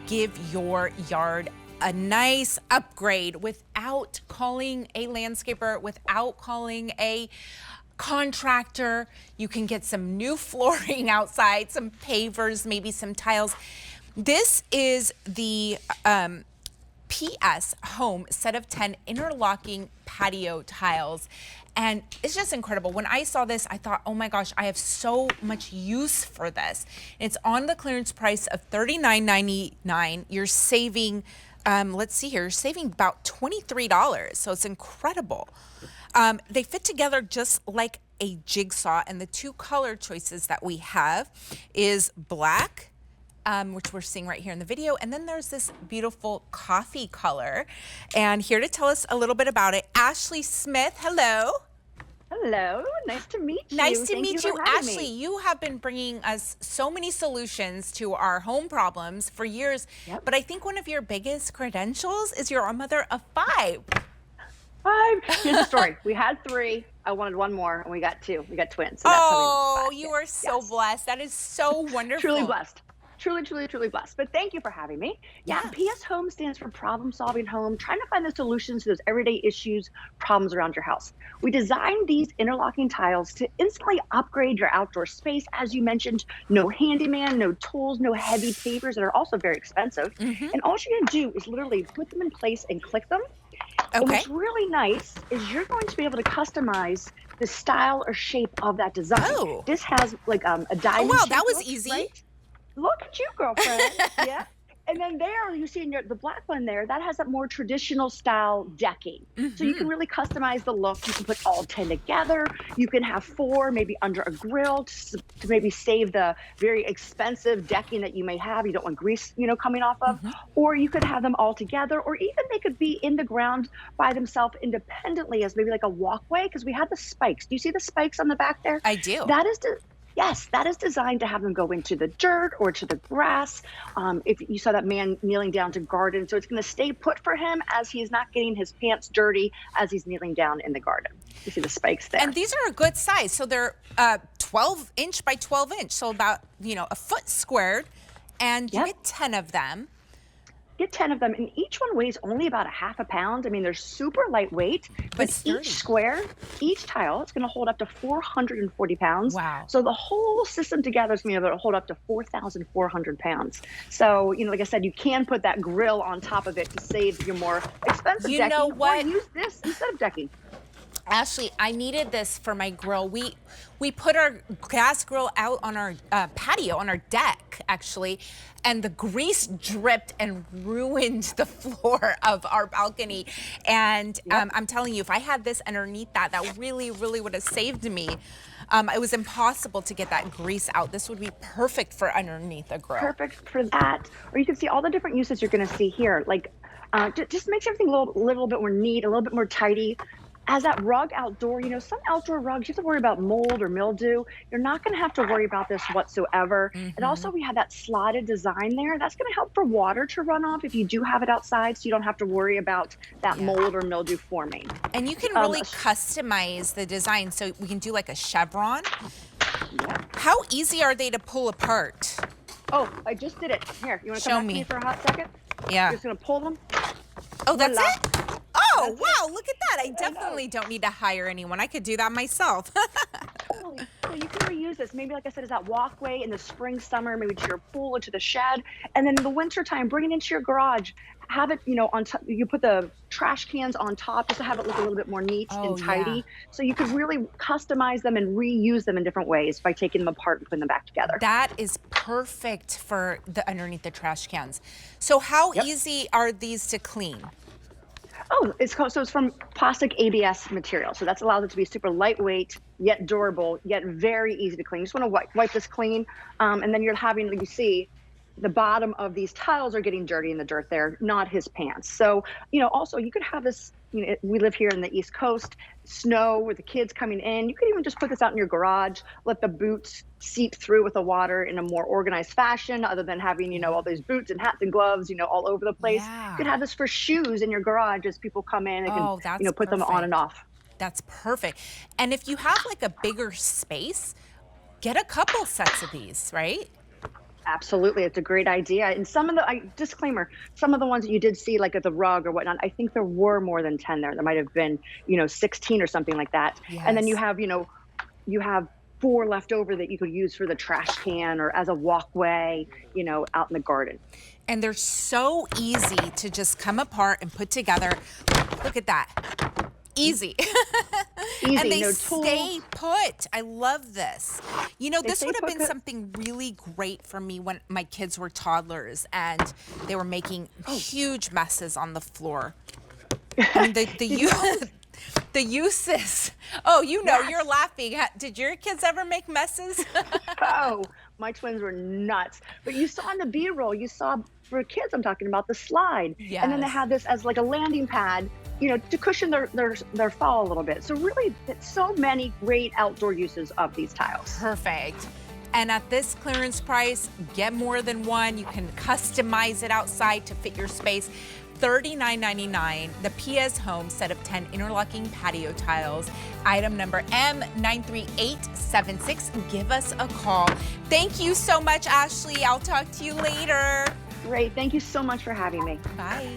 give your yard a nice upgrade without calling a landscaper, without calling a contractor. You can get some new flooring outside, some pavers, maybe some tiles. This is the PS Home set of 10 interlocking patio tiles. And it's just incredible. When I saw this, I thought, oh my gosh, I have so much use for this. It's on the clearance price of $39.99. You're saving, let's see here, you're saving about $23. So it's incredible. They fit together just like a jigsaw. And the two color choices that we have is black, which we're seeing right here in the video. And then there's this beautiful coffee color. And here to tell us a little bit about it, Ashley Smith, hello. Hello, nice to meet you. Nice to meet you, Ashley. Me. You have been bringing us so many solutions to our home problems for years, but I think one of your biggest credentials is you're a mother of 5. 5. Here's the story. We had 3. I wanted one more, and we got 2. We got twins. So that's how we you are so blessed. That is so wonderful. Truly blessed. Truly, truly, truly blessed. But thank you for having me. Yeah, PS Home stands for Problem Solving Home, trying to find the solutions to those everyday issues, problems around your house. We designed these interlocking tiles to instantly upgrade your outdoor space. As you mentioned, no handyman, no tools, no heavy pavers that are also very expensive. And all you're gonna do is literally put them in place and click them. And what's really nice is you're going to be able to customize the style or shape of that design. This has like a diamond. Oh, wow, that was easy. Right? Look at you, girlfriend. Yeah. And then there, you see in the black one there, that has that more traditional style decking. So you can really customize the look. You can put all 10 together. You can have 4 maybe under a grill to maybe save the very expensive decking that you may have. You don't want grease, coming off of. Or you could have them all together, or even they could be in the ground by themselves independently as maybe like a walkway, because we have the spikes. Do you see the spikes on the back there? I do. Yes, that is designed to have them go into the dirt or to the grass. If you saw that man kneeling down to garden, so it's going to stay put for him as he's not getting his pants dirty as he's kneeling down in the garden. You see the spikes there. And these are a good size. So they're 12 inch by 12 inch. So about, a foot squared. And you get 10 of them. Get 10 of them, and each one weighs only about a half a pound. I mean, they're super lightweight, but each square, each tile, it's going to hold up to 440 pounds. Wow. So the whole system together is going to be able to hold up to 4,400 pounds. So, like I said, you can put that grill on top of it to save your more expensive decking. You know what? Or use this instead of decking. Ashley, I needed this for my grill. We put our gas grill out on our patio, on our deck, actually, and the grease dripped and ruined the floor of our balcony. And I'm telling you, if I had this underneath that really, really would have saved me. It was impossible to get that grease out. This would be perfect for underneath a grill. Perfect for that. Or you can see all the different uses you're going to see here. Like, just makes everything a little bit more neat, a little bit more tidy. As that rug outdoor, some outdoor rugs, you have to worry about mold or mildew. You're not going to have to worry about this whatsoever. And also we have that slotted design there. That's going to help for water to run off if you do have it outside, so you don't have to worry about that mold or mildew forming. And you can really customize the design. So we can do like a chevron. How easy are they to pull apart? Oh, I just did it. Here, you want to come back to me for a hot second? Yeah. I'm just going to pull them. Oh, that's it? Oh, wow, look at that. I definitely don't need to hire anyone. I could do that myself. Totally. So you can reuse this. Maybe, like I said, is that walkway in the spring, summer, maybe to your pool or to the shed. And then in the winter time, bring it into your garage. Have it, on top. You put the trash cans on top just to have it look a little bit more neat and tidy. So you could really customize them and reuse them in different ways by taking them apart and putting them back together. That is perfect for the underneath the trash cans. So how easy are these to clean? Oh, it's from plastic ABS material. So that's allows it to be super lightweight, yet durable, yet very easy to clean. You just want to wipe this clean. And then you're having, like you see, the bottom of these tiles are getting dirty in the dirt there, not his pants. So, also you could have this, we live here in the East Coast, snow with the kids coming in. You could even just put this out in your garage, let the boots seep through with the water in a more organized fashion, other than having, all these boots and hats and gloves, all over the place. You could have this for shoes in your garage as people come in and can, put them on and off. That's perfect. And if you have like a bigger space, get a couple sets of these, right? Absolutely, it's a great idea. And some of the disclaimer, some of the ones that you did see, like at the rug or whatnot, I think there were more than 10 there. There might have been, 16 or something like that. And then you Yes. have, you have four left over that you could use for the trash can or as a walkway, out in the garden. And they're so easy to just come apart and put together. Look at that. Easy. And Easy, they no stay tools. put. I love this. They This stay would have put. been something really great for me when my kids were toddlers and they were making huge messes on the floor. I mean, Did you always? the uses. Oh, Yes. you're laughing. Did your kids ever make messes? Oh, my twins were nuts. But you saw in the B-roll, you saw for kids, I'm talking about the slide. And then they Yes. had this as like a landing pad, to cushion their fall a little bit. So really, it's so many great outdoor uses of these tiles. Perfect. And at this clearance price, get more than one. You can customize it outside to fit your space. $39.99, the PS Home set of 10 interlocking patio tiles. Item number M93876. Give us a call. Thank you so much, Ashley. I'll talk to you later. Great. Thank you so much for having me. Bye.